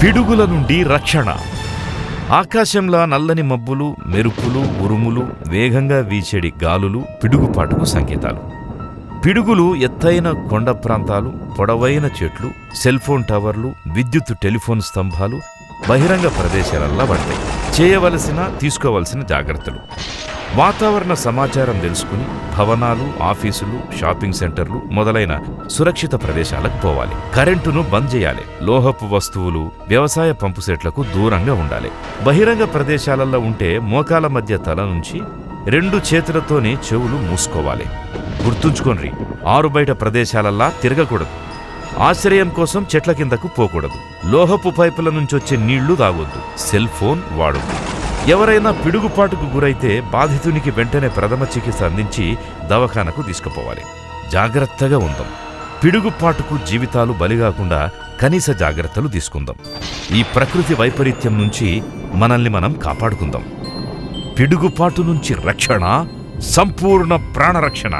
పిడుగుల నుండి రక్షణ. ఆకాశంలా నల్లని మబ్బులు, మెరుపులు, ఉరుములు, వేగంగా వీచేడి గాలులు పిడుగుపాటుకు సంకేతాలు. పిడుగులు ఎత్తైన కొండ ప్రాంతాలు, పొడవైన చెట్లు, సెల్ఫోన్ టవర్లు, విద్యుత్ టెలిఫోన్ స్తంభాలు, బహిరంగ ప్రదేశాలల్లా పడతాయి. చేయవలసిన, తీసుకోవలసిన జాగ్రత్తలు. వాతావరణ సమాచారం తెలుసుకుని భవనాలు, ఆఫీసులు, షాపింగ్ సెంటర్లు మొదలైన సురక్షిత ప్రదేశాలకు పోవాలి. కరెంటును బంద్ చేయాలి. లోహపు వస్తువులు, వ్యవసాయ పంపు సెట్లకు దూరంగా ఉండాలి. బహిరంగ ప్రదేశాలలో ఉంటే మోకాల మధ్య తల నుంచి 2 చేతులతోనే చెవులు మూసుకోవాలి. గుర్తుంచుకోండి, ఆరుబయట ప్రదేశాలల్లా తిరగకూడదు. ఆశ్రయం కోసం చెట్ల కిందకు పోకూడదు. లోహపు పైపుల నుంచొచ్చే నీళ్లు తాగొద్దు. సెల్ ఫోన్ వాడొద్దు. ఎవరైనా పిడుగుపాటుకు గురైతే బాధితునికి వెంటనే ప్రథమ చికిత్స అందించి దవాఖానకు తీసుకుపోవాలి. జాగ్రత్తగా ఉందాం. పిడుగుపాటుకు జీవితాలు బలిగాకుండా కనీస జాగ్రత్తలు తీసుకుందాం. ఈ ప్రకృతి వైపరీత్యం నుంచి మనల్ని మనం కాపాడుకుందాం. పిడుగుపాటు నుంచి రక్షణ, సంపూర్ణ ప్రాణరక్షణ.